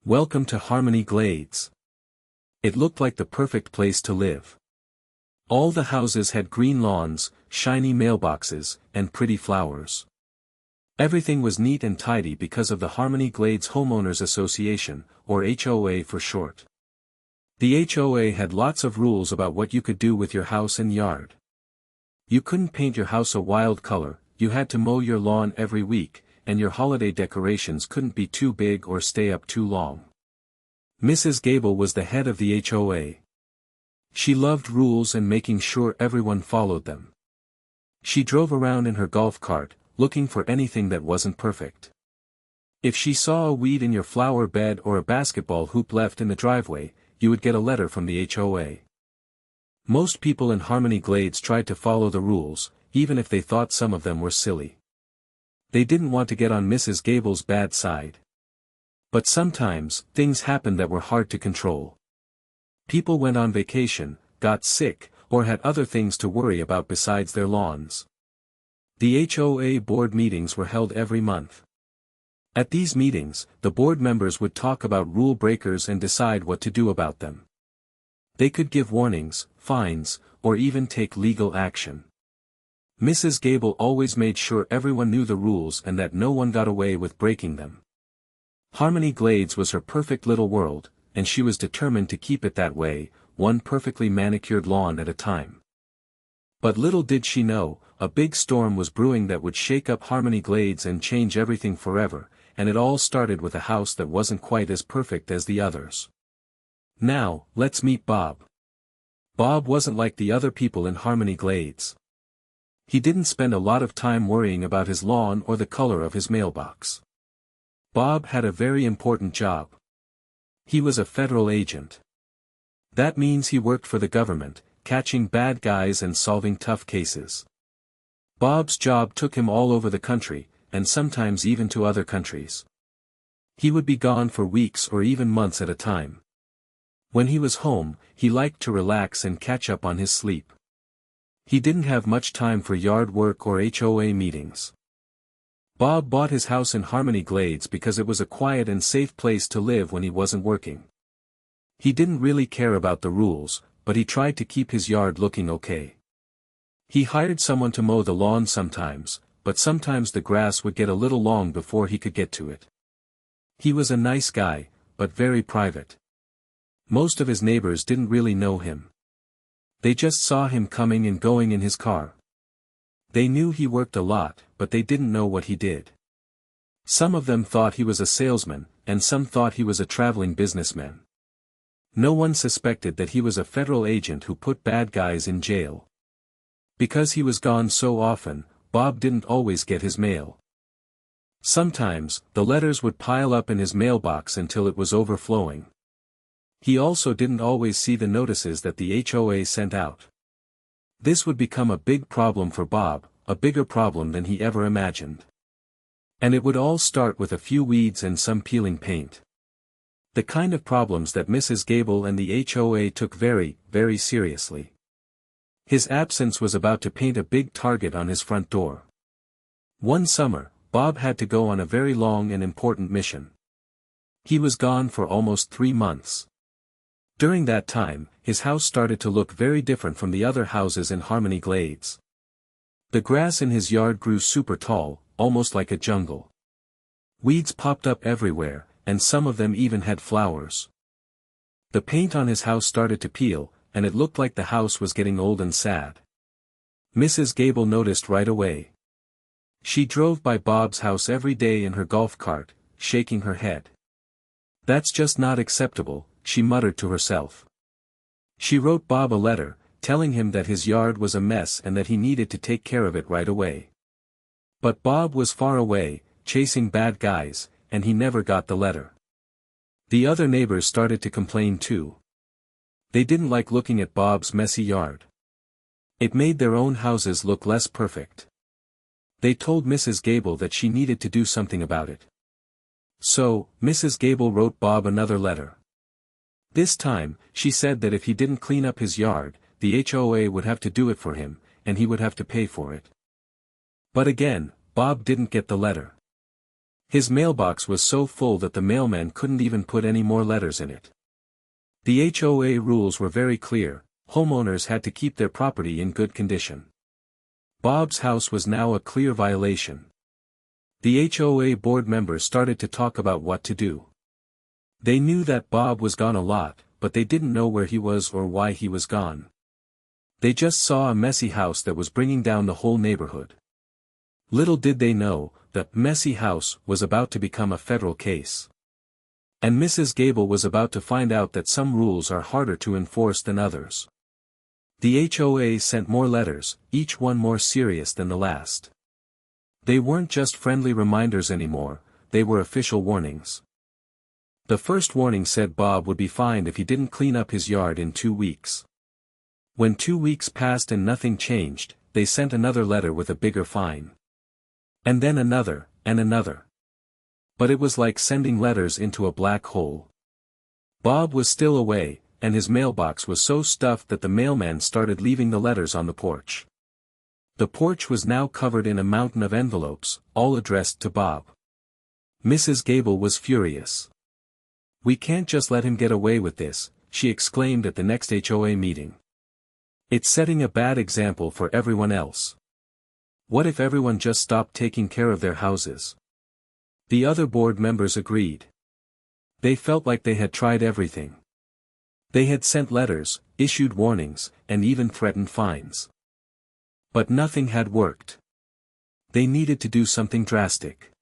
Welcome to Harmony Glades. It looked like the perfect place to live. All the houses had green lawns, shiny mailboxes, and pretty flowers. Everything was neat and tidy because of the Harmony Glades Homeowners Association, or HOA for short. The HOA had lots of rules about what you could do with your house and yard. You couldn't paint your house a wild color, you had to mow your lawn every week, and your holiday decorations couldn't be too big or stay up too long. Mrs. Gable was the head of the HOA. She loved rules and making sure everyone followed them. She drove around in her golf cart, looking for anything that wasn't perfect. If she saw a weed in your flower bed or a basketball hoop left in the driveway, you would get a letter from the HOA. Most people in Harmony Glades tried to follow the rules, even if they thought some of them were silly. They didn't want to get on Mrs. Gable's bad side. But sometimes, things happened that were hard to control. People went on vacation, got sick, or had other things to worry about besides their lawns. The HOA board meetings were held every month. At these meetings, the board members would talk about rule breakers and decide what to do about them. They could give warnings, fines, or even take legal action. Mrs. Gable always made sure everyone knew the rules and that no one got away with breaking them. Harmony Glades was her perfect little world, and she was determined to keep it that way, one perfectly manicured lawn at a time. But little did she know, a big storm was brewing that would shake up Harmony Glades and change everything forever, and it all started with a house that wasn't quite as perfect as the others. Now, let's meet Bob. Bob wasn't like the other people in Harmony Glades. He didn't spend a lot of time worrying about his lawn or the color of his mailbox. Bob had a very important job. He was a federal agent. That means he worked for the government, catching bad guys and solving tough cases. Bob's job took him all over the country, and sometimes even to other countries. He would be gone for weeks or even months at a time. When he was home, he liked to relax and catch up on his sleep. He didn't have much time for yard work or HOA meetings. Bob bought his house in Harmony Glades because it was a quiet and safe place to live when he wasn't working. He didn't really care about the rules, but he tried to keep his yard looking okay. He hired someone to mow the lawn sometimes, but sometimes the grass would get a little long before he could get to it. He was a nice guy, but very private. Most of his neighbors didn't really know him. They just saw him coming and going in his car. They knew he worked a lot, but they didn't know what he did. Some of them thought he was a salesman, and some thought he was a traveling businessman. No one suspected that he was a federal agent who put bad guys in jail. Because he was gone so often, Bob didn't always get his mail. Sometimes, the letters would pile up in his mailbox until it was overflowing. He also didn't always see the notices that the HOA sent out. This would become a big problem for Bob, a bigger problem than he ever imagined. And it would all start with a few weeds and some peeling paint. The kind of problems that Mrs. Gable and the HOA took very, very seriously. His absence was about to paint a big target on his front door. One summer, Bob had to go on a very long and important mission. He was gone for almost 3 months. During that time, his house started to look very different from the other houses in Harmony Glades. The grass in his yard grew super tall, almost like a jungle. Weeds popped up everywhere, and some of them even had flowers. The paint on his house started to peel, and it looked like the house was getting old and sad. Mrs. Gable noticed right away. She drove by Bob's house every day in her golf cart, shaking her head. "That's just not acceptable," she muttered to herself. She wrote Bob a letter, telling him that his yard was a mess and that he needed to take care of it right away. But Bob was far away, chasing bad guys, and he never got the letter. The other neighbors started to complain too. They didn't like looking at Bob's messy yard. It made their own houses look less perfect. They told Mrs. Gable that she needed to do something about it. So, Mrs. Gable wrote Bob another letter. This time, she said that if he didn't clean up his yard, the HOA would have to do it for him, and he would have to pay for it. But again, Bob didn't get the letter. His mailbox was so full that the mailman couldn't even put any more letters in it. The HOA rules were very clear: homeowners had to keep their property in good condition. Bob's house was now a clear violation. The HOA board members started to talk about what to do. They knew that Bob was gone a lot, but they didn't know where he was or why he was gone. They just saw a messy house that was bringing down the whole neighborhood. Little did they know, the messy house was about to become a federal case. And Mrs. Gable was about to find out that some rules are harder to enforce than others. The HOA sent more letters, each one more serious than the last. They weren't just friendly reminders anymore, they were official warnings. The first warning said Bob would be fined if he didn't clean up his yard in 2 weeks. When 2 weeks passed and nothing changed, they sent another letter with a bigger fine. And then another, and another. But it was like sending letters into a black hole. Bob was still away, and his mailbox was so stuffed that the mailman started leaving the letters on the porch. The porch was now covered in a mountain of envelopes, all addressed to Bob. Mrs. Gable was furious. "We can't just let him get away with this," she exclaimed at the next HOA meeting. "It's setting a bad example for everyone else. What if everyone just stopped taking care of their houses?" The other board members agreed. They felt like they had tried everything. They had sent letters, issued warnings, and even threatened fines. But nothing had worked. They needed to do something drastic.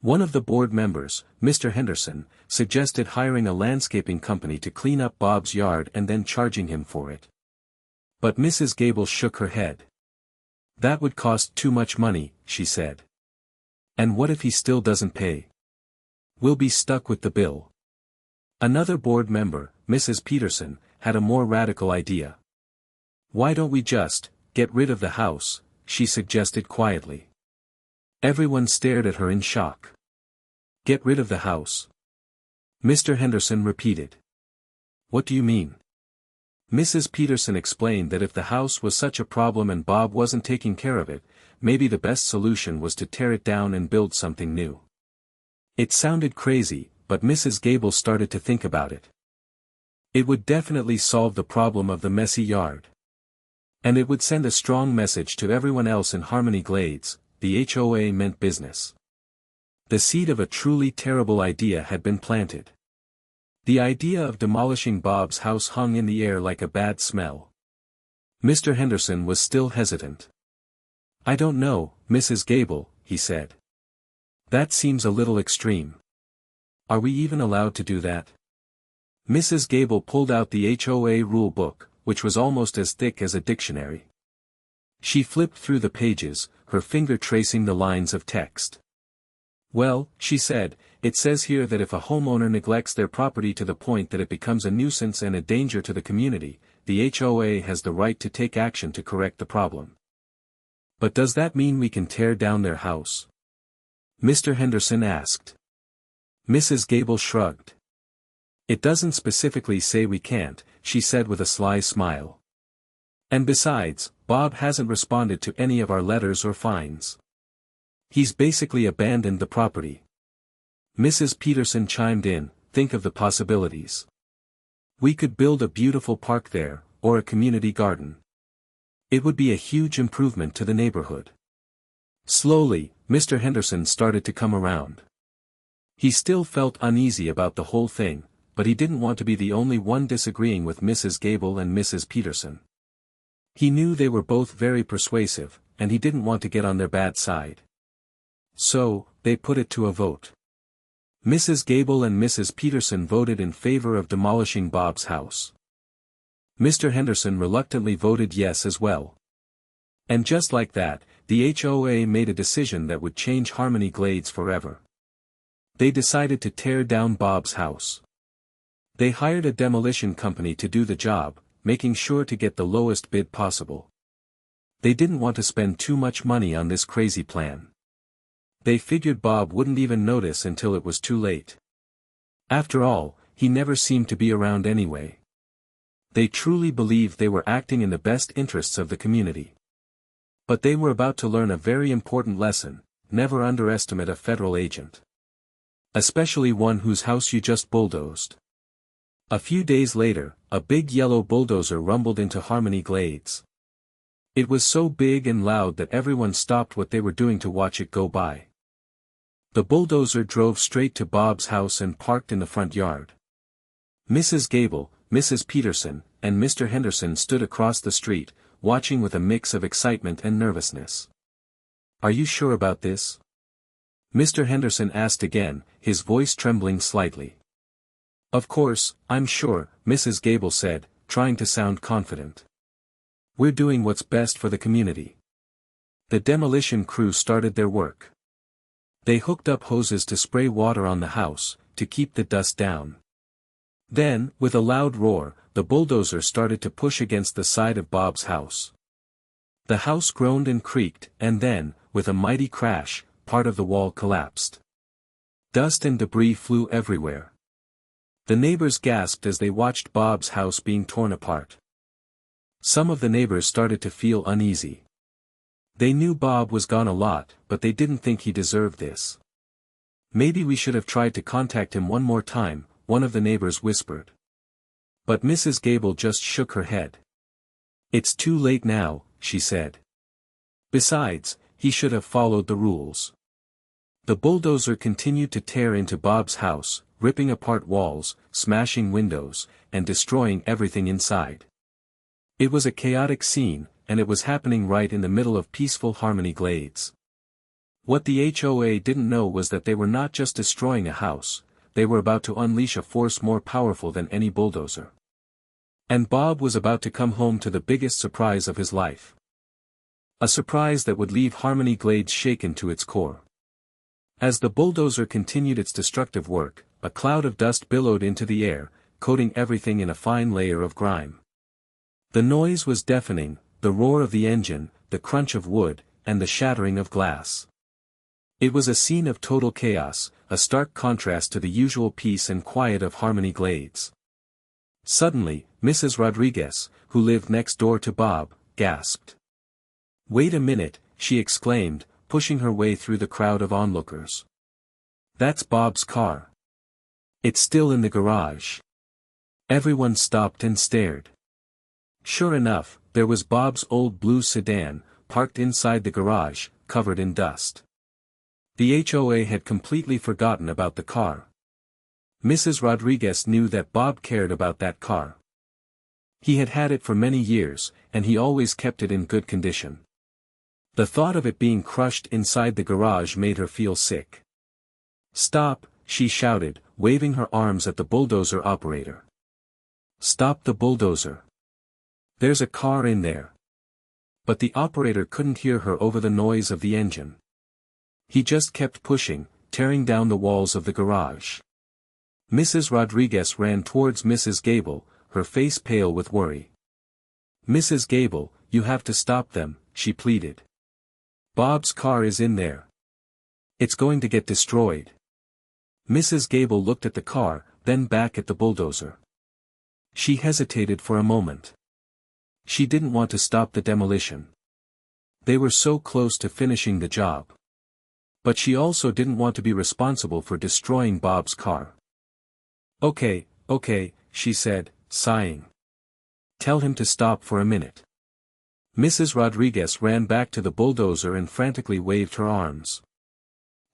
One of the board members, Mr. Henderson, suggested hiring a landscaping company to clean up Bob's yard and then charging him for it. But Mrs. Gable shook her head. "That would cost too much money," she said. "And what if he still doesn't pay? We'll be stuck with the bill." Another board member, Mrs. Peterson, had a more radical idea. "Why don't we just get rid of the house?" she suggested quietly. Everyone stared at her in shock. "Get rid of the house?" Mr. Henderson repeated. "What do you mean?" Mrs. Peterson explained that if the house was such a problem and Bob wasn't taking care of it, maybe the best solution was to tear it down and build something new. It sounded crazy, but Mrs. Gable started to think about it. It would definitely solve the problem of the messy yard. And it would send a strong message to everyone else in Harmony Glades: the HOA meant business. The seed of a truly terrible idea had been planted. The idea of demolishing Bob's house hung in the air like a bad smell. Mr. Henderson was still hesitant. "I don't know, Mrs. Gable," he said. "That seems a little extreme. Are we even allowed to do that?" Mrs. Gable pulled out the HOA rule book, which was almost as thick as a dictionary. She flipped through the pages, her finger tracing the lines of text. "Well," she said, "it says here that if a homeowner neglects their property to the point that it becomes a nuisance and a danger to the community, the HOA has the right to take action to correct the problem." "But does that mean we can tear down their house?" Mr. Henderson asked. Mrs. Gable shrugged. "It doesn't specifically say we can't," she said with a sly smile. "And besides, Bob hasn't responded to any of our letters or fines. He's basically abandoned the property." Mrs. Peterson chimed in, "Think of the possibilities. We could build a beautiful park there, or a community garden. It would be a huge improvement to the neighborhood." Slowly, Mr. Henderson started to come around. He still felt uneasy about the whole thing, but he didn't want to be the only one disagreeing with Mrs. Gable and Mrs. Peterson. He knew they were both very persuasive, and he didn't want to get on their bad side. So, they put it to a vote. Mrs. Gable and Mrs. Peterson voted in favor of demolishing Bob's house. Mr. Henderson reluctantly voted yes as well. And just like that, the HOA made a decision that would change Harmony Glades forever. They decided to tear down Bob's house. They hired a demolition company to do the job, making sure to get the lowest bid possible. They didn't want to spend too much money on this crazy plan. They figured Bob wouldn't even notice until it was too late. After all, he never seemed to be around anyway. They truly believed they were acting in the best interests of the community. But they were about to learn a very important lesson: never underestimate a federal agent. Especially one whose house you just bulldozed. A few days later, a big yellow bulldozer rumbled into Harmony Glades. It was so big and loud that everyone stopped what they were doing to watch it go by. The bulldozer drove straight to Bob's house and parked in the front yard. Mrs. Gable, Mrs. Peterson, and Mr. Henderson stood across the street, watching with a mix of excitement and nervousness. "Are you sure about this?" Mr. Henderson asked again, his voice trembling slightly. "Of course, I'm sure," Mrs. Gable said, trying to sound confident. "We're doing what's best for the community." The demolition crew started their work. They hooked up hoses to spray water on the house, to keep the dust down. Then, with a loud roar, the bulldozer started to push against the side of Bob's house. The house groaned and creaked, and then, with a mighty crash, part of the wall collapsed. Dust and debris flew everywhere. The neighbors gasped as they watched Bob's house being torn apart. Some of the neighbors started to feel uneasy. They knew Bob was gone a lot, but they didn't think he deserved this. "Maybe we should have tried to contact him one more time," one of the neighbors whispered. But Mrs. Gable just shook her head. "It's too late now," she said. "Besides, he should have followed the rules." The bulldozer continued to tear into Bob's house, ripping apart walls, smashing windows, and destroying everything inside. It was a chaotic scene, and it was happening right in the middle of peaceful Harmony Glades. What the HOA didn't know was that they were not just destroying a house, they were about to unleash a force more powerful than any bulldozer. And Bob was about to come home to the biggest surprise of his life. A surprise that would leave Harmony Glades shaken to its core. As the bulldozer continued its destructive work, a cloud of dust billowed into the air, coating everything in a fine layer of grime. The noise was deafening, the roar of the engine, the crunch of wood, and the shattering of glass. It was a scene of total chaos, a stark contrast to the usual peace and quiet of Harmony Glades. Suddenly, Mrs. Rodriguez, who lived next door to Bob, gasped. "Wait a minute," she exclaimed, pushing her way through the crowd of onlookers. "That's Bob's car. It's still in the garage." Everyone stopped and stared. Sure enough, there was Bob's old blue sedan, parked inside the garage, covered in dust. The HOA had completely forgotten about the car. Mrs. Rodriguez knew that Bob cared about that car. He had had it for many years, and he always kept it in good condition. The thought of it being crushed inside the garage made her feel sick. "Stop," she shouted, waving her arms at the bulldozer operator. "Stop the bulldozer. There's a car in there." But the operator couldn't hear her over the noise of the engine. He just kept pushing, tearing down the walls of the garage. Mrs. Rodriguez ran towards Mrs. Gable, her face pale with worry. "Mrs. Gable, you have to stop them," she pleaded. "Bob's car is in there. It's going to get destroyed." Mrs. Gable looked at the car, then back at the bulldozer. She hesitated for a moment. She didn't want to stop the demolition. They were so close to finishing the job. But she also didn't want to be responsible for destroying Bob's car. Okay, she said, sighing. "Tell him to stop for a minute." Mrs. Rodriguez ran back to the bulldozer and frantically waved her arms.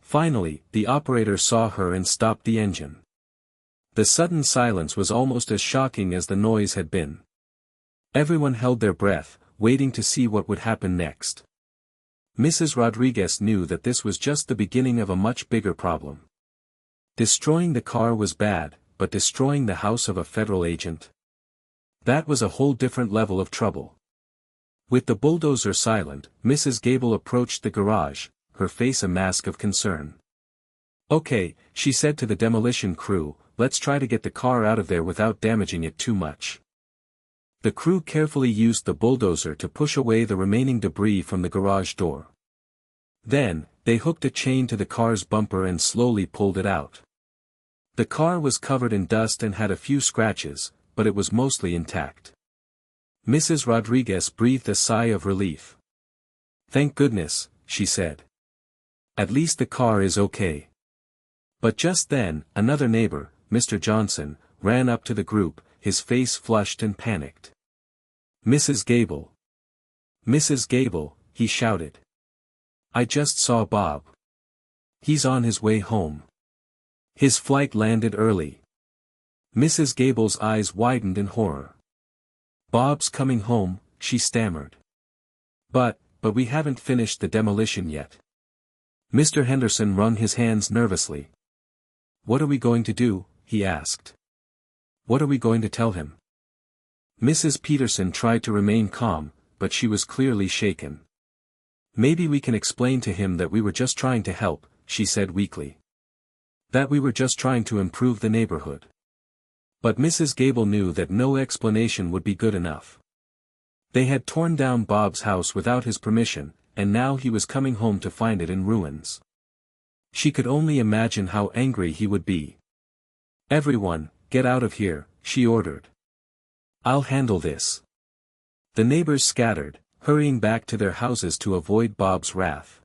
Finally, the operator saw her and stopped the engine. The sudden silence was almost as shocking as the noise had been. Everyone held their breath, waiting to see what would happen next. Mrs. Rodriguez knew that this was just the beginning of a much bigger problem. Destroying the car was bad, but destroying the house of a federal agent? That was a whole different level of trouble. With the bulldozer silent, Mrs. Gable approached the garage, her face a mask of concern. "Okay," she said to the demolition crew, "let's try to get the car out of there without damaging it too much." The crew carefully used the bulldozer to push away the remaining debris from the garage door. Then, they hooked a chain to the car's bumper and slowly pulled it out. The car was covered in dust and had a few scratches, but it was mostly intact. Mrs. Rodriguez breathed a sigh of relief. "Thank goodness," she said. At least the car is okay. But just then, another neighbor, Mr. Johnson, ran up to the group, his face flushed and panicked. "Mrs. Gable! Mrs. Gable," he shouted. "I just saw Bob. He's on his way home. His flight landed early." Mrs. Gable's eyes widened in horror. "Bob's coming home," she stammered. But we haven't finished the demolition yet." Mr. Henderson wrung his hands nervously. "What are we going to do?" he asked. "What are we going to tell him?" Mrs. Peterson tried to remain calm, but she was clearly shaken. "Maybe we can explain to him that we were just trying to help," she said weakly. "That we were just trying to improve the neighborhood." But Mrs. Gable knew that no explanation would be good enough. They had torn down Bob's house without his permission, and now he was coming home to find it in ruins. She could only imagine how angry he would be. "Everyone, get out of here," she ordered. "I'll handle this." The neighbors scattered, hurrying back to their houses to avoid Bob's wrath.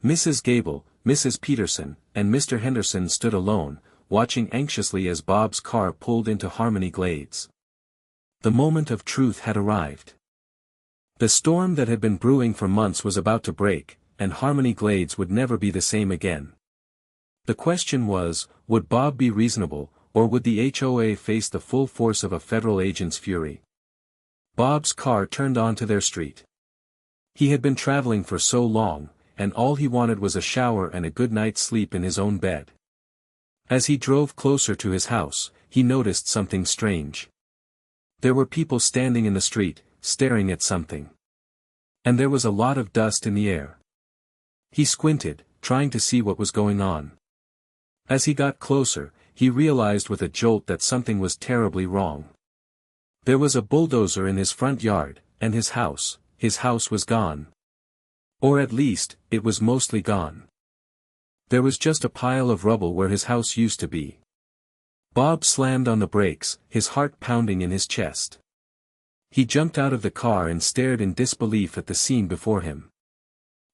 Mrs. Gable, Mrs. Peterson, and Mr. Henderson stood alone, watching anxiously as Bob's car pulled into Harmony Glades. The moment of truth had arrived. The storm that had been brewing for months was about to break, and Harmony Glades would never be the same again. The question was, would Bob be reasonable, or would the HOA face the full force of a federal agent's fury? Bob's car turned onto their street. He had been traveling for so long, and all he wanted was a shower and a good night's sleep in his own bed. As he drove closer to his house, he noticed something strange. There were people standing in the street, staring at something. And there was a lot of dust in the air. He squinted, trying to see what was going on. As he got closer, he realized with a jolt that something was terribly wrong. There was a bulldozer in his front yard, and his house was gone. Or at least, it was mostly gone. There was just a pile of rubble where his house used to be. Bob slammed on the brakes, his heart pounding in his chest. He jumped out of the car and stared in disbelief at the scene before him.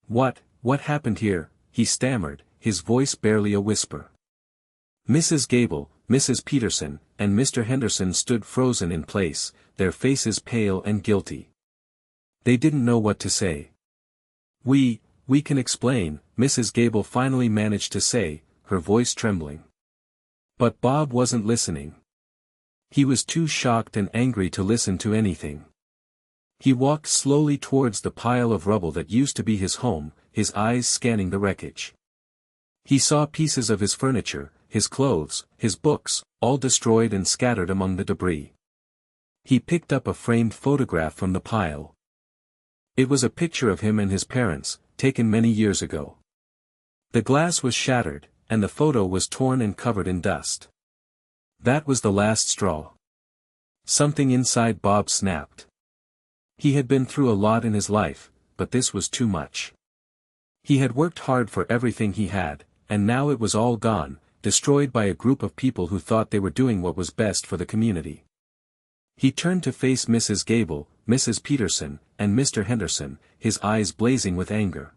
What happened here?" he stammered, his voice barely a whisper. Mrs. Gable, Mrs. Peterson, and Mr. Henderson stood frozen in place, their faces pale and guilty. They didn't know what to say. We can explain," Mrs. Gable finally managed to say, her voice trembling. But Bob wasn't listening. He was too shocked and angry to listen to anything. He walked slowly towards the pile of rubble that used to be his home, his eyes scanning the wreckage. He saw pieces of his furniture, his clothes, his books, all destroyed and scattered among the debris. He picked up a framed photograph from the pile. It was a picture of him and his parents, taken many years ago. The glass was shattered, and the photo was torn and covered in dust. That was the last straw. Something inside Bob snapped. He had been through a lot in his life, but this was too much. He had worked hard for everything he had, and now it was all gone, destroyed by a group of people who thought they were doing what was best for the community. He turned to face Mrs. Gable, Mrs. Peterson, and Mr. Henderson, his eyes blazing with anger.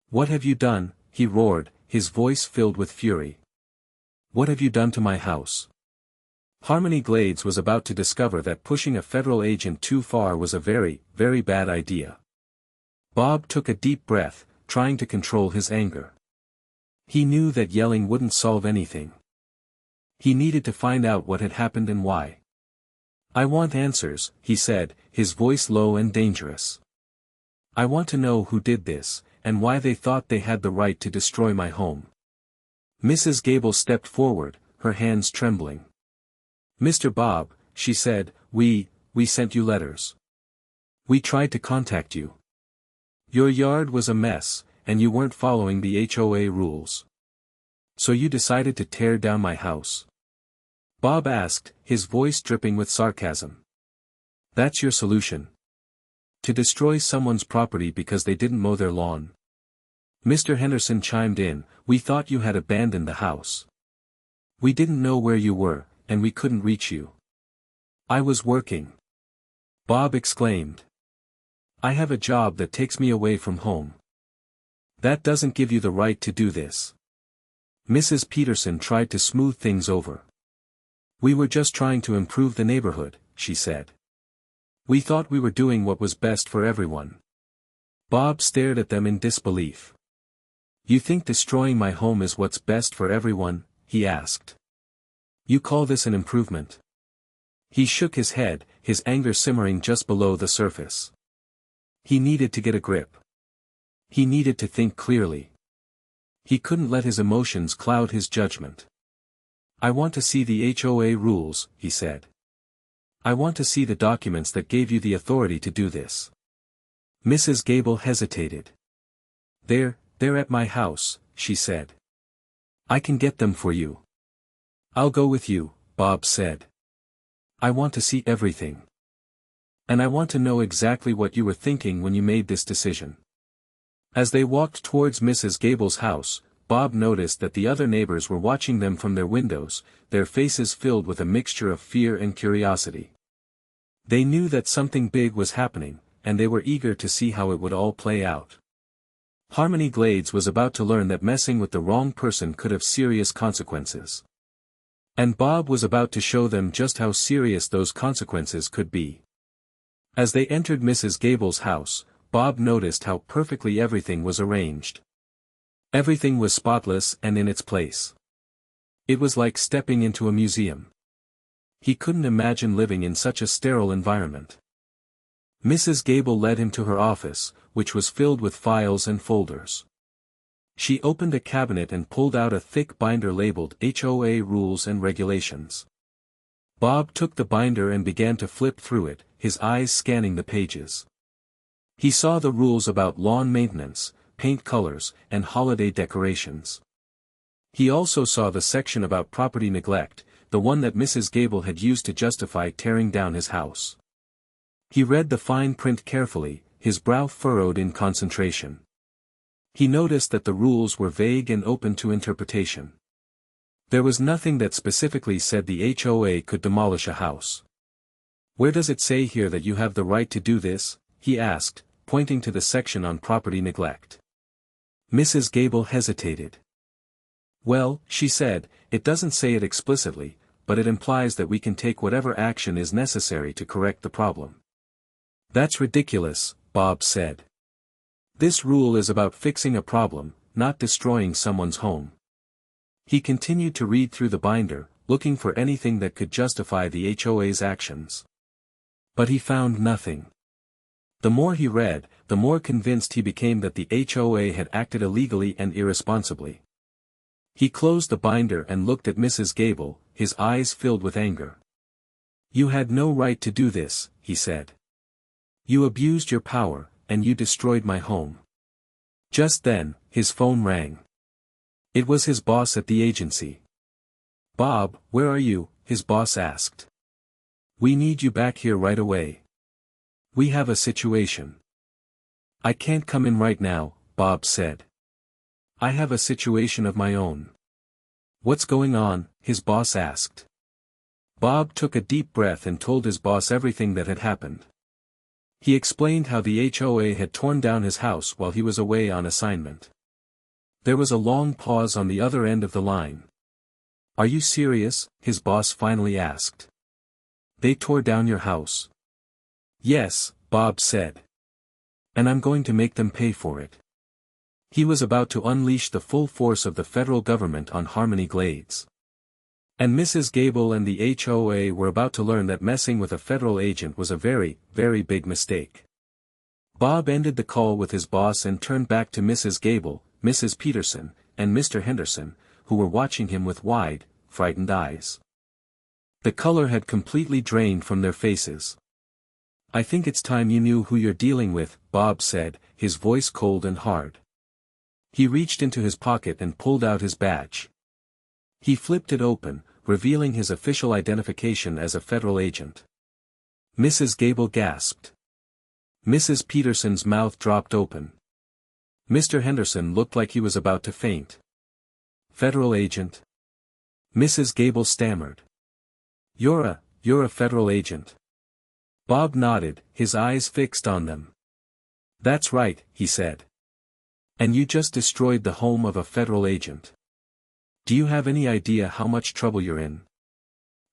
"What have you done?" he roared, his voice filled with fury. "What have you done to my house?" Harmony Glades was about to discover that pushing a federal agent too far was a very, very bad idea. Bob took a deep breath, trying to control his anger. He knew that yelling wouldn't solve anything. He needed to find out what had happened and why. "I want answers," he said, his voice low and dangerous. "I want to know who did this, and why they thought they had the right to destroy my home." Mrs. Gable stepped forward, her hands trembling. "Mr. Bob," she said, we sent you letters. We tried to contact you. Your yard was a mess, and you weren't following the HOA rules. So you decided to tear down my house?" Bob asked, his voice dripping with sarcasm. "That's your solution? To destroy someone's property because they didn't mow their lawn?" Mr. Henderson chimed in, "We thought you had abandoned the house. We didn't know where you were, and we couldn't reach you." "I was working," Bob exclaimed. "I have a job that takes me away from home." That doesn't give you the right to do this. Mrs. Peterson tried to smooth things over. We were just trying to improve the neighborhood, she said. We thought we were doing what was best for everyone. Bob stared at them in disbelief. You think destroying my home is what's best for everyone? He asked. You call this an improvement? He shook his head, his anger simmering just below the surface. He needed to get a grip. He needed to think clearly. He couldn't let his emotions cloud his judgment. I want to see the HOA rules, he said. I want to see the documents that gave you the authority to do this. Mrs. Gable hesitated. They're at my house, she said. I can get them for you. I'll go with you, Bob said. I want to see everything. And I want to know exactly what you were thinking when you made this decision. As they walked towards Mrs. Gable's house, Bob noticed that the other neighbors were watching them from their windows, their faces filled with a mixture of fear and curiosity. They knew that something big was happening, and they were eager to see how it would all play out. Harmony Glades was about to learn that messing with the wrong person could have serious consequences. And Bob was about to show them just how serious those consequences could be. As they entered Mrs. Gable's house, Bob noticed how perfectly everything was arranged. Everything was spotless and in its place. It was like stepping into a museum. He couldn't imagine living in such a sterile environment. Mrs. Gable led him to her office, which was filled with files and folders. She opened a cabinet and pulled out a thick binder labeled HOA Rules and Regulations. Bob took the binder and began to flip through it, his eyes scanning the pages. He saw the rules about lawn maintenance, paint colors, and holiday decorations. He also saw the section about property neglect, the one that Mrs. Gable had used to justify tearing down his house. He read the fine print carefully, his brow furrowed in concentration. He noticed that the rules were vague and open to interpretation. There was nothing that specifically said the HOA could demolish a house. Where does it say here that you have the right to do this? He asked, pointing to the section on property neglect. Mrs. Gable hesitated. Well, she said, it doesn't say it explicitly, but it implies that we can take whatever action is necessary to correct the problem. That's ridiculous, Bob said. This rule is about fixing a problem, not destroying someone's home. He continued to read through the binder, looking for anything that could justify the HOA's actions. But he found nothing. The more he read, the more convinced he became that the HOA had acted illegally and irresponsibly. He closed the binder and looked at Mrs. Gable, his eyes filled with anger. You had no right to do this, he said. You abused your power, and you destroyed my home. Just then, his phone rang. It was his boss at the agency. Bob, where are you? His boss asked. We need you back here right away. We have a situation. I can't come in right now, Bob said. I have a situation of my own. What's going on? His boss asked. Bob took a deep breath and told his boss everything that had happened. He explained how the HOA had torn down his house while he was away on assignment. There was a long pause on the other end of the line. Are you serious? His boss finally asked. They tore down your house. Yes, Bob said. And I'm going to make them pay for it. He was about to unleash the full force of the federal government on Harmony Glades. And Mrs. Gable and the HOA were about to learn that messing with a federal agent was a very, very big mistake. Bob ended the call with his boss and turned back to Mrs. Gable, Mrs. Peterson, and Mr. Henderson, who were watching him with wide, frightened eyes. The color had completely drained from their faces. I think it's time you knew who you're dealing with, Bob said, his voice cold and hard. He reached into his pocket and pulled out his badge. He flipped it open, revealing his official identification as a federal agent. Mrs. Gable gasped. Mrs. Peterson's mouth dropped open. Mr. Henderson looked like he was about to faint. Federal agent? Mrs. Gable stammered. You're a federal agent. Bob nodded, his eyes fixed on them. That's right, he said. And you just destroyed the home of a federal agent. Do you have any idea how much trouble you're in?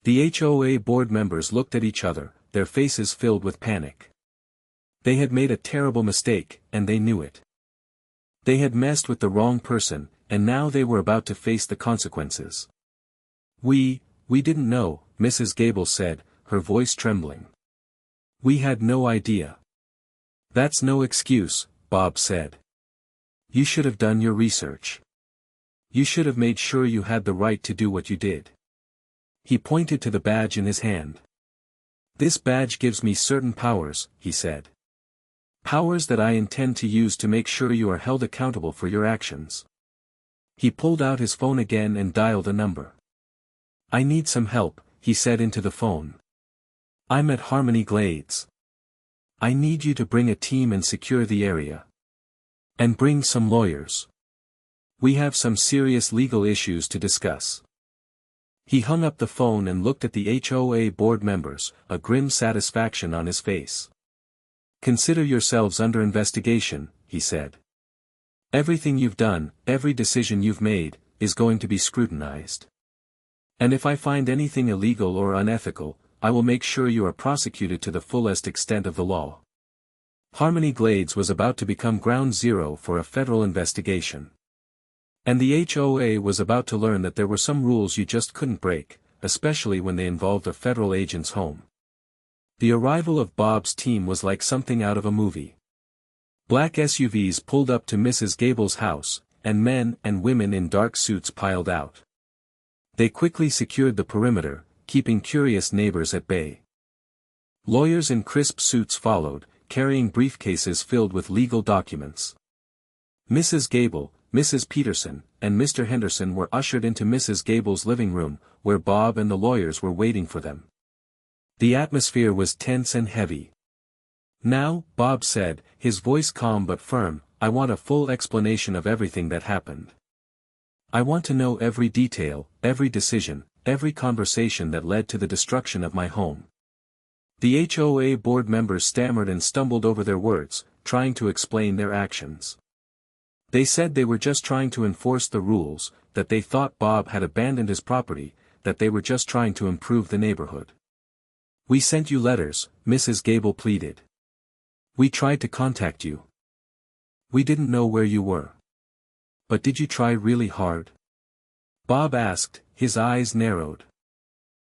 The HOA board members looked at each other, their faces filled with panic. They had made a terrible mistake, and they knew it. They had messed with the wrong person, and now they were about to face the consequences. We didn't know, Mrs. Gable said, her voice trembling. We had no idea. That's no excuse, Bob said. You should have done your research. You should have made sure you had the right to do what you did. He pointed to the badge in his hand. This badge gives me certain powers, he said. Powers that I intend to use to make sure you are held accountable for your actions. He pulled out his phone again and dialed a number. I need some help, he said into the phone. I'm at Harmony Glades. I need you to bring a team and secure the area. And bring some lawyers. We have some serious legal issues to discuss. He hung up the phone and looked at the HOA board members, a grim satisfaction on his face. Consider yourselves under investigation, he said. Everything you've done, every decision you've made, is going to be scrutinized. And if I find anything illegal or unethical, I will make sure you are prosecuted to the fullest extent of the law. Harmony Glades was about to become ground zero for a federal investigation. And the HOA was about to learn that there were some rules you just couldn't break, especially when they involved a federal agent's home. The arrival of Bob's team was like something out of a movie. Black SUVs pulled up to Mrs. Gable's house, and men and women in dark suits piled out. They quickly secured the perimeter, keeping curious neighbors at bay. Lawyers in crisp suits followed, carrying briefcases filled with legal documents. Mrs. Gable, Mrs. Peterson, and Mr. Henderson were ushered into Mrs. Gable's living room, where Bob and the lawyers were waiting for them. The atmosphere was tense and heavy. Now, Bob said, his voice calm but firm, I want a full explanation of everything that happened. I want to know every detail, every decision, every conversation that led to the destruction of my home. The HOA board members stammered and stumbled over their words, trying to explain their actions. They said they were just trying to enforce the rules, that they thought Bob had abandoned his property, that they were just trying to improve the neighborhood. We sent you letters, Mrs. Gable pleaded. We tried to contact you. We didn't know where you were. But did you try really hard? Bob asked, his eyes narrowed.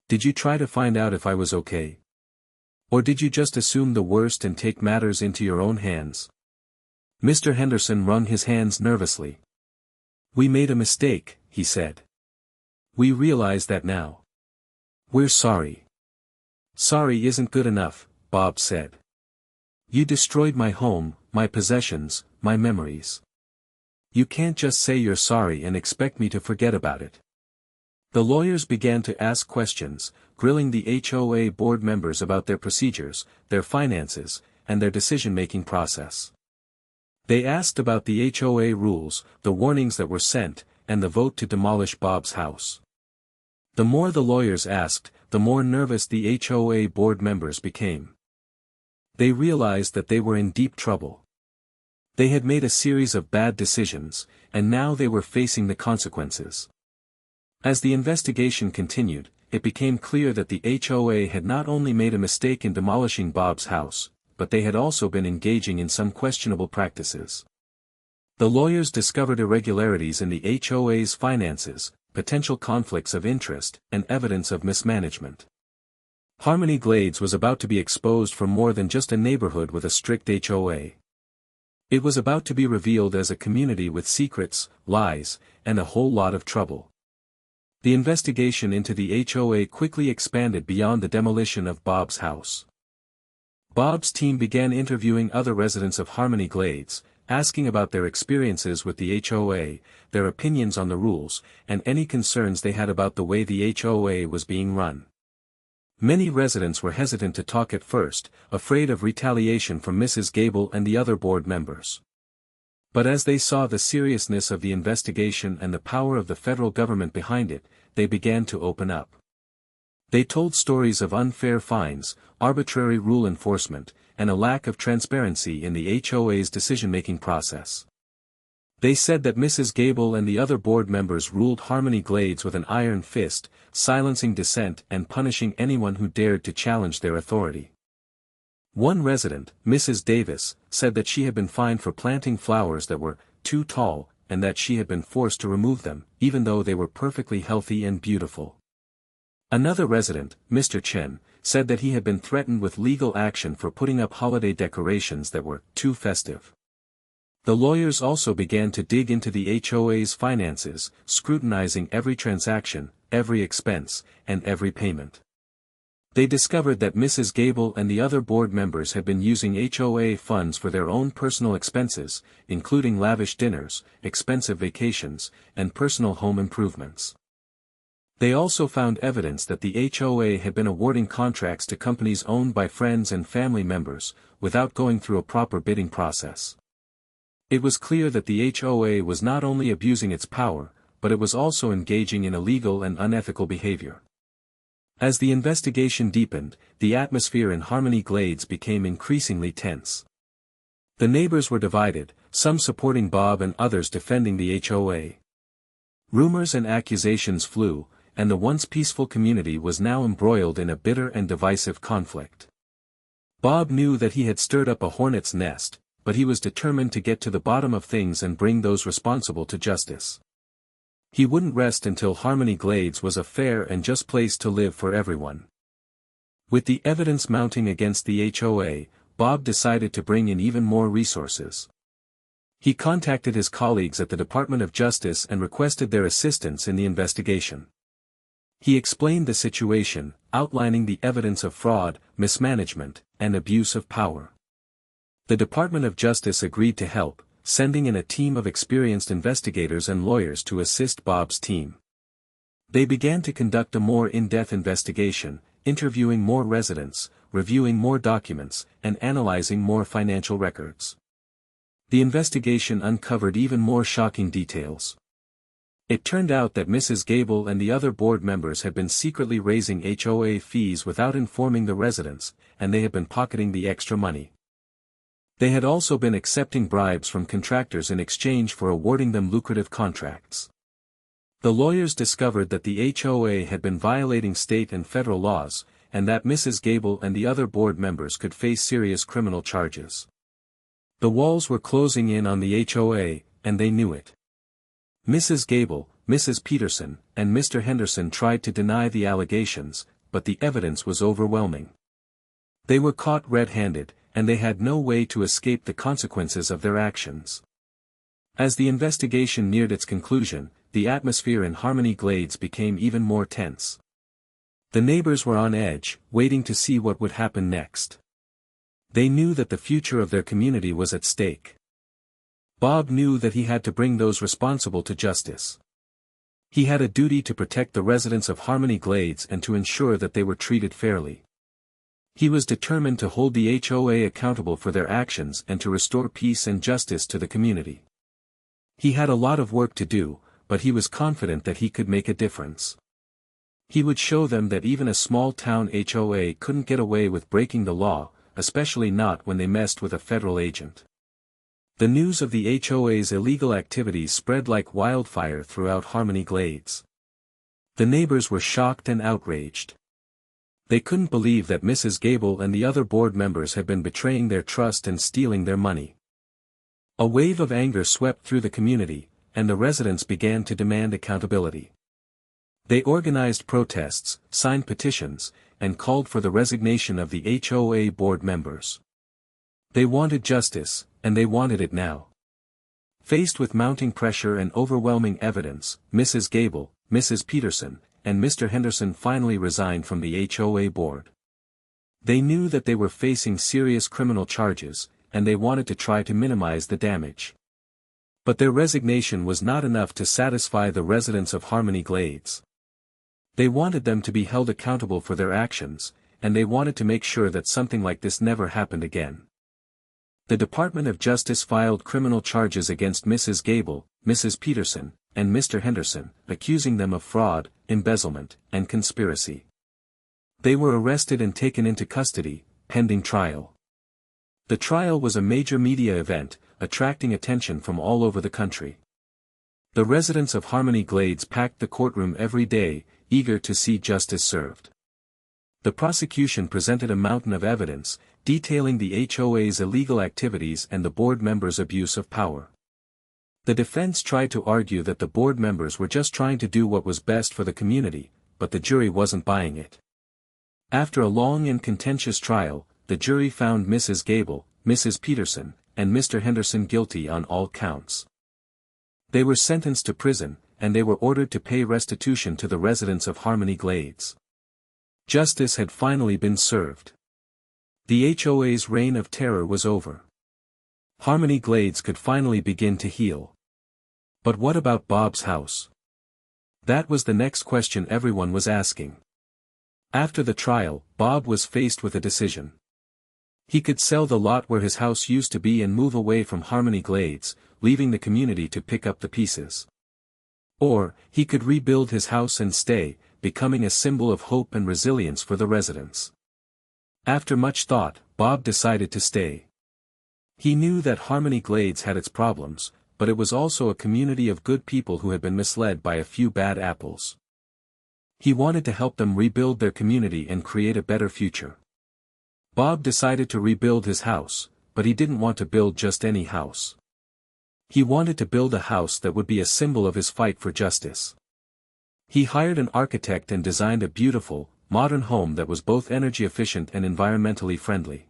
Did you try to find out if I was okay? Or did you just assume the worst and take matters into your own hands? Mr. Henderson wrung his hands nervously. We made a mistake, he said. We realize that now. We're sorry. Sorry isn't good enough, Bob said. You destroyed my home, my possessions, my memories. You can't just say you're sorry and expect me to forget about it. The lawyers began to ask questions, grilling the HOA board members about their procedures, their finances, and their decision-making process. They asked about the HOA rules, the warnings that were sent, and the vote to demolish Bob's house. The more the lawyers asked, the more nervous the HOA board members became. They realized that they were in deep trouble. They had made a series of bad decisions, and now they were facing the consequences. As the investigation continued, it became clear that the HOA had not only made a mistake in demolishing Bob's house, but they had also been engaging in some questionable practices. The lawyers discovered irregularities in the HOA's finances, potential conflicts of interest, and evidence of mismanagement. Harmony Glades was about to be exposed for more than just a neighborhood with a strict HOA. It was about to be revealed as a community with secrets, lies, and a whole lot of trouble. The investigation into the HOA quickly expanded beyond the demolition of Bob's house. Bob's team began interviewing other residents of Harmony Glades, asking about their experiences with the HOA, their opinions on the rules, and any concerns they had about the way the HOA was being run. Many residents were hesitant to talk at first, afraid of retaliation from Mrs. Gable and the other board members. But as they saw the seriousness of the investigation and the power of the federal government behind it, they began to open up. They told stories of unfair fines, arbitrary rule enforcement, and a lack of transparency in the HOA's decision-making process. They said that Mrs. Gable and the other board members ruled Harmony Glades with an iron fist, silencing dissent and punishing anyone who dared to challenge their authority. One resident, Mrs. Davis, said that she had been fined for planting flowers that were too tall, and that she had been forced to remove them, even though they were perfectly healthy and beautiful. Another resident, Mr. Chen, said that he had been threatened with legal action for putting up holiday decorations that were too festive. The lawyers also began to dig into the HOA's finances, scrutinizing every transaction, every expense, and every payment. They discovered that Mrs. Gable and the other board members had been using HOA funds for their own personal expenses, including lavish dinners, expensive vacations, and personal home improvements. They also found evidence that the HOA had been awarding contracts to companies owned by friends and family members, without going through a proper bidding process. It was clear that the HOA was not only abusing its power, but it was also engaging in illegal and unethical behavior. As the investigation deepened, the atmosphere in Harmony Glades became increasingly tense. The neighbors were divided, some supporting Bob and others defending the HOA. Rumors and accusations flew, and the once peaceful community was now embroiled in a bitter and divisive conflict. Bob knew that he had stirred up a hornet's nest, but he was determined to get to the bottom of things and bring those responsible to justice. He wouldn't rest until Harmony Glades was a fair and just place to live for everyone. With the evidence mounting against the HOA, Bob decided to bring in even more resources. He contacted his colleagues at the Department of Justice and requested their assistance in the investigation. He explained the situation, outlining the evidence of fraud, mismanagement, and abuse of power. The Department of Justice agreed to help, sending in a team of experienced investigators and lawyers to assist Bob's team. They began to conduct a more in-depth investigation, interviewing more residents, reviewing more documents, and analyzing more financial records. The investigation uncovered even more shocking details. It turned out that Mrs. Gable and the other board members had been secretly raising HOA fees without informing the residents, and they had been pocketing the extra money. They had also been accepting bribes from contractors in exchange for awarding them lucrative contracts. The lawyers discovered that the HOA had been violating state and federal laws, and that Mrs. Gable and the other board members could face serious criminal charges. The walls were closing in on the HOA, and they knew it. Mrs. Gable, Mrs. Peterson, and Mr. Henderson tried to deny the allegations, but the evidence was overwhelming. They were caught red-handed, and they had no way to escape the consequences of their actions. As the investigation neared its conclusion, the atmosphere in Harmony Glades became even more tense. The neighbors were on edge, waiting to see what would happen next. They knew that the future of their community was at stake. Bob knew that he had to bring those responsible to justice. He had a duty to protect the residents of Harmony Glades and to ensure that they were treated fairly. He was determined to hold the HOA accountable for their actions and to restore peace and justice to the community. He had a lot of work to do, but he was confident that he could make a difference. He would show them that even a small-town HOA couldn't get away with breaking the law, especially not when they messed with a federal agent. The news of the HOA's illegal activities spread like wildfire throughout Harmony Glades. The neighbors were shocked and outraged. They couldn't believe that Mrs. Gable and the other board members had been betraying their trust and stealing their money. A wave of anger swept through the community, and the residents began to demand accountability. They organized protests, signed petitions, and called for the resignation of the HOA board members. They wanted justice, and they wanted it now. Faced with mounting pressure and overwhelming evidence, Mrs. Gable, Mrs. Peterson, and Mr. Henderson finally resigned from the HOA board. They knew that they were facing serious criminal charges, and they wanted to try to minimize the damage. But their resignation was not enough to satisfy the residents of Harmony Glades. They wanted them to be held accountable for their actions, and they wanted to make sure that something like this never happened again. The Department of Justice filed criminal charges against Mrs. Gable, Mrs. Peterson, and Mr. Henderson, accusing them of fraud, embezzlement, and conspiracy. They were arrested and taken into custody, pending trial. The trial was a major media event, attracting attention from all over the country. The residents of Harmony Glades packed the courtroom every day, eager to see justice served. The prosecution presented a mountain of evidence, detailing the HOA's illegal activities and the board members' abuse of power. The defense tried to argue that the board members were just trying to do what was best for the community, but the jury wasn't buying it. After a long and contentious trial, the jury found Mrs. Gable, Mrs. Peterson, and Mr. Henderson guilty on all counts. They were sentenced to prison, and they were ordered to pay restitution to the residents of Harmony Glades. Justice had finally been served. The HOA's reign of terror was over. Harmony Glades could finally begin to heal. But what about Bob's house? That was the next question everyone was asking. After the trial, Bob was faced with a decision. He could sell the lot where his house used to be and move away from Harmony Glades, leaving the community to pick up the pieces. Or, he could rebuild his house and stay, becoming a symbol of hope and resilience for the residents. After much thought, Bob decided to stay. He knew that Harmony Glades had its problems, but it was also a community of good people who had been misled by a few bad apples. He wanted to help them rebuild their community and create a better future. Bob decided to rebuild his house, but he didn't want to build just any house. He wanted to build a house that would be a symbol of his fight for justice. He hired an architect and designed a beautiful, modern home that was both energy efficient and environmentally friendly.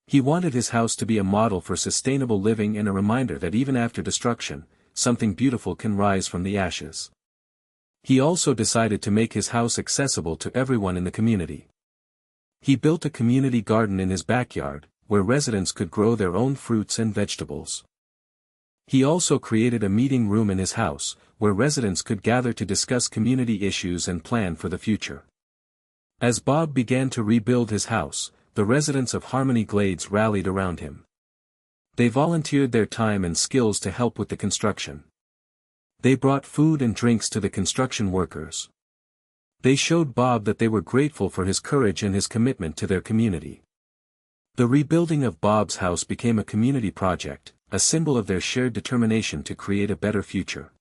He wanted his house to be a model for sustainable living and a reminder that even after destruction, something beautiful can rise from the ashes. He also decided to make his house accessible to everyone in the community. He built a community garden in his backyard, where residents could grow their own fruits and vegetables. He also created a meeting room in his house, where residents could gather to discuss community issues and plan for the future. As Bob began to rebuild his house, the residents of Harmony Glades rallied around him. They volunteered their time and skills to help with the construction. They brought food and drinks to the construction workers. They showed Bob that they were grateful for his courage and his commitment to their community. The rebuilding of Bob's house became a community project, a symbol of their shared determination to create a better future.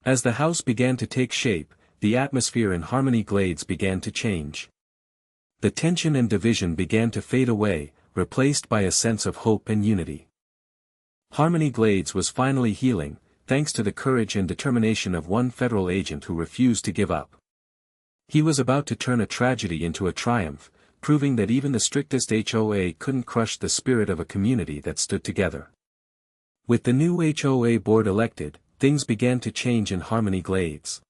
As the house began to take shape, the atmosphere in Harmony Glades began to change. The tension and division began to fade away, replaced by a sense of hope and unity. Harmony Glades was finally healing, thanks to the courage and determination of one federal agent who refused to give up. He was about to turn a tragedy into a triumph, proving that even the strictest HOA couldn't crush the spirit of a community that stood together. With the new HOA board elected, things began to change in Harmony Glades.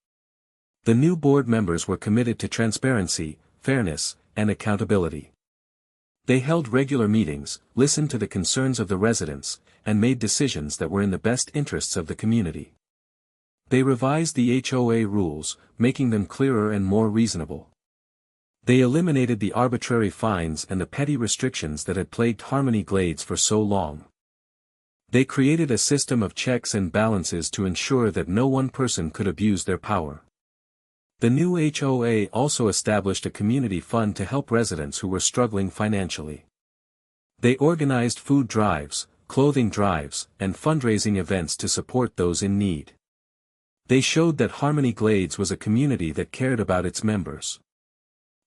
The new board members were committed to transparency, fairness, and accountability. They held regular meetings, listened to the concerns of the residents, and made decisions that were in the best interests of the community. They revised the HOA rules, making them clearer and more reasonable. They eliminated the arbitrary fines and the petty restrictions that had plagued Harmony Glades for so long. They created a system of checks and balances to ensure that no one person could abuse their power. The new HOA also established a community fund to help residents who were struggling financially. They organized food drives, clothing drives, and fundraising events to support those in need. They showed that Harmony Glades was a community that cared about its members.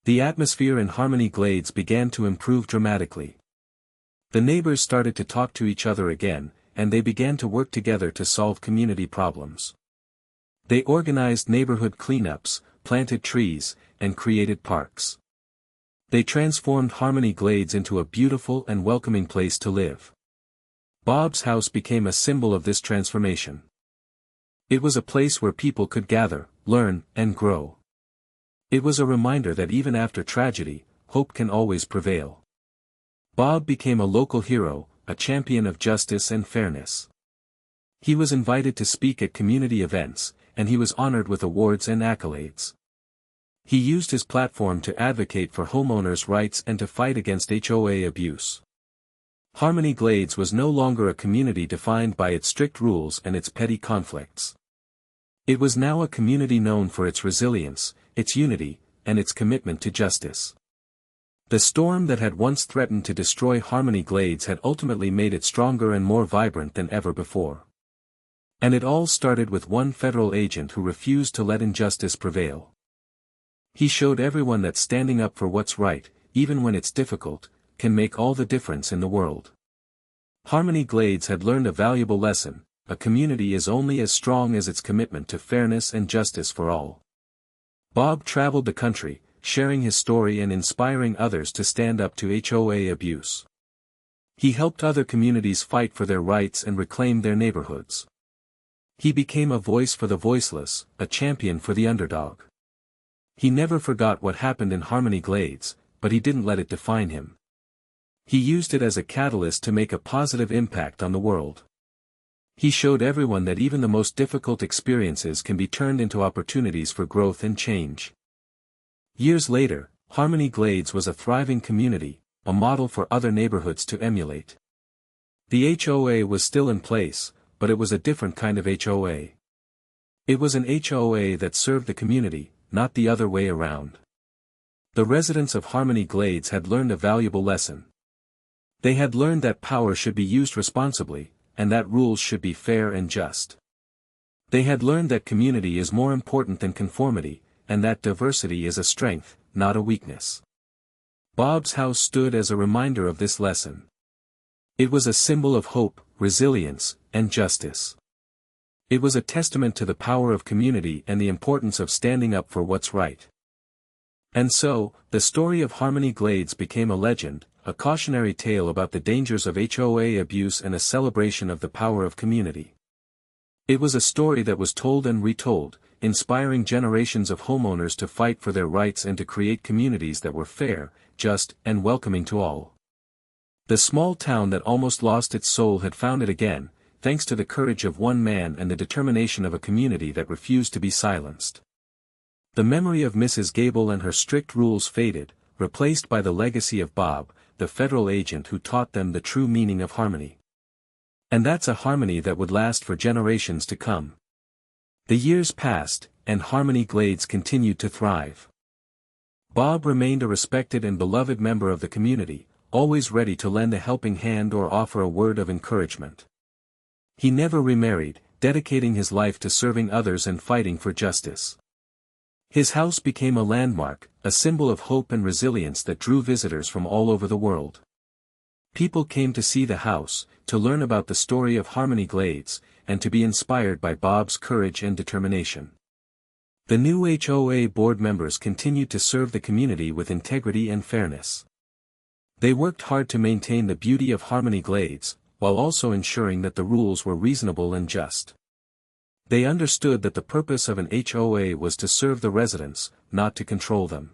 The atmosphere in Harmony Glades began to improve dramatically. The neighbors started to talk to each other again, and they began to work together to solve community problems. They organized neighborhood cleanups, planted trees, and created parks. They transformed Harmony Glades into a beautiful and welcoming place to live. Bob's house became a symbol of this transformation. It was a place where people could gather, learn, and grow. It was a reminder that even after tragedy, hope can always prevail. Bob became a local hero, a champion of justice and fairness. He was invited to speak at community events, and he was honored with awards and accolades. He used his platform to advocate for homeowners' rights and to fight against HOA abuse. Harmony Glades was no longer a community defined by its strict rules and its petty conflicts. It was now a community known for its resilience, its unity, and its commitment to justice. The storm that had once threatened to destroy Harmony Glades had ultimately made it stronger and more vibrant than ever before. And it all started with one federal agent who refused to let injustice prevail. He showed everyone that standing up for what's right, even when it's difficult, can make all the difference in the world. Harmony Glades had learned a valuable lesson: a community is only as strong as its commitment to fairness and justice for all. Bob traveled the country, sharing his story and inspiring others to stand up to HOA abuse. He helped other communities fight for their rights and reclaim their neighborhoods. He became a voice for the voiceless, a champion for the underdog. He never forgot what happened in Harmony Glades, but he didn't let it define him. He used it as a catalyst to make a positive impact on the world. He showed everyone that even the most difficult experiences can be turned into opportunities for growth and change. Years later, Harmony Glades was a thriving community, a model for other neighborhoods to emulate. The HOA was still in place, but it was a different kind of HOA. It was an HOA that served the community, not the other way around. The residents of Harmony Glades had learned a valuable lesson. They had learned that power should be used responsibly, and that rules should be fair and just. They had learned that community is more important than conformity, and that diversity is a strength, not a weakness. Bob's house stood as a reminder of this lesson. It was a symbol of hope, resilience, and justice. It was a testament to the power of community and the importance of standing up for what's right. And so, the story of Harmony Glades became a legend, a cautionary tale about the dangers of HOA abuse and a celebration of the power of community. It was a story that was told and retold, inspiring generations of homeowners to fight for their rights and to create communities that were fair, just, and welcoming to all. The small town that almost lost its soul had found it again, thanks to the courage of one man and the determination of a community that refused to be silenced. The memory of Mrs. Gable and her strict rules faded, replaced by the legacy of Bob, the federal agent who taught them the true meaning of harmony. And that's a harmony that would last for generations to come. The years passed, and Harmony Glades continued to thrive. Bob remained a respected and beloved member of the community, always ready to lend a helping hand or offer a word of encouragement. He never remarried, dedicating his life to serving others and fighting for justice. His house became a landmark, a symbol of hope and resilience that drew visitors from all over the world. People came to see the house, to learn about the story of Harmony Glades, and to be inspired by Bob's courage and determination. The new HOA board members continued to serve the community with integrity and fairness. They worked hard to maintain the beauty of Harmony Glades, while also ensuring that the rules were reasonable and just. They understood that the purpose of an HOA was to serve the residents, not to control them.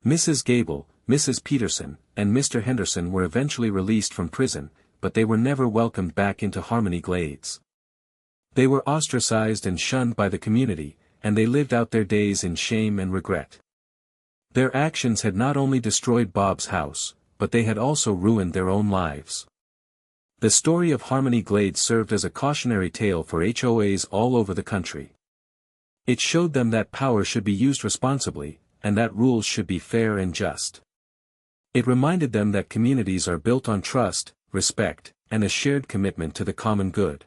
Mrs. Gable, Mrs. Peterson, and Mr. Henderson were eventually released from prison, but they were never welcomed back into Harmony Glades. They were ostracized and shunned by the community, and they lived out their days in shame and regret. Their actions had not only destroyed Bob's house, but they had also ruined their own lives. The story of Harmony Glades served as a cautionary tale for HOAs all over the country. It showed them that power should be used responsibly, and that rules should be fair and just. It reminded them that communities are built on trust, respect, and a shared commitment to the common good.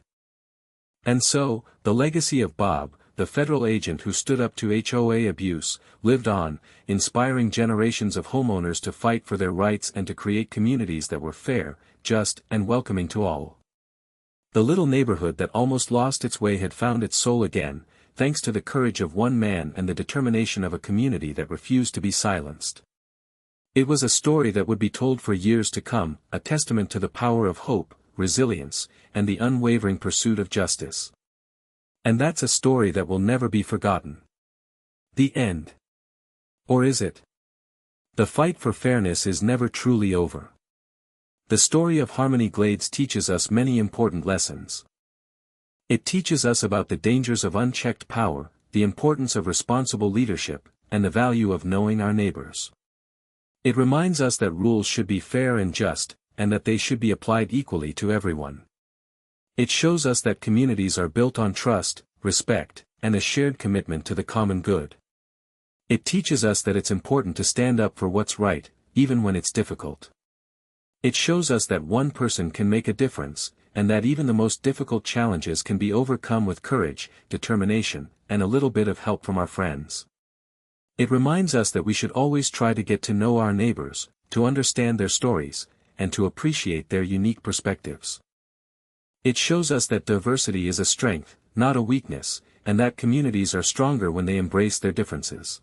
And so, the legacy of Bob, the federal agent who stood up to HOA abuse, lived on, inspiring generations of homeowners to fight for their rights and to create communities that were fair, just, and welcoming to all. The little neighborhood that almost lost its way had found its soul again, thanks to the courage of one man and the determination of a community that refused to be silenced. It was a story that would be told for years to come, a testament to the power of hope, resilience, and the unwavering pursuit of justice. And that's a story that will never be forgotten. The end. Or is it? The fight for fairness is never truly over. The story of Harmony Glades teaches us many important lessons. It teaches us about the dangers of unchecked power, the importance of responsible leadership, and the value of knowing our neighbors. It reminds us that rules should be fair and just, and that they should be applied equally to everyone. It shows us that communities are built on trust, respect, and a shared commitment to the common good. It teaches us that it's important to stand up for what's right, even when it's difficult. It shows us that one person can make a difference, and that even the most difficult challenges can be overcome with courage, determination, and a little bit of help from our friends. It reminds us that we should always try to get to know our neighbors, to understand their stories, and to appreciate their unique perspectives. It shows us that diversity is a strength, not a weakness, and that communities are stronger when they embrace their differences.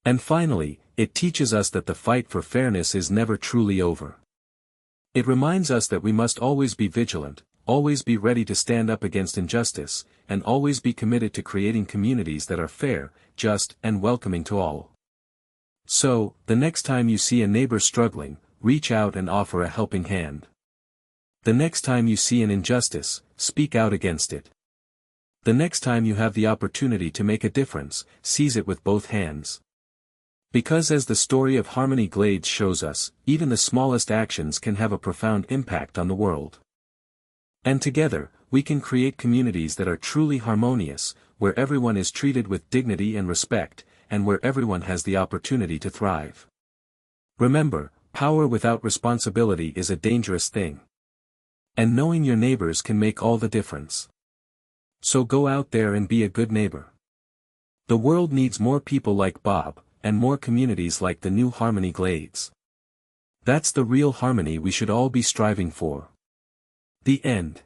And finally, it teaches us that the fight for fairness is never truly over. It reminds us that we must always be vigilant, always be ready to stand up against injustice, and always be committed to creating communities that are fair, just, and welcoming to all. So, the next time you see a neighbor struggling, reach out and offer a helping hand. The next time you see an injustice, speak out against it. The next time you have the opportunity to make a difference, seize it with both hands. Because as the story of Harmony Glades shows us, even the smallest actions can have a profound impact on the world. And together, we can create communities that are truly harmonious, where everyone is treated with dignity and respect, and where everyone has the opportunity to thrive. Remember, power without responsibility is a dangerous thing. And knowing your neighbors can make all the difference. So go out there and be a good neighbor. The world needs more people like Bob, and more communities like the new Harmony Glades. That's the real harmony we should all be striving for. The end.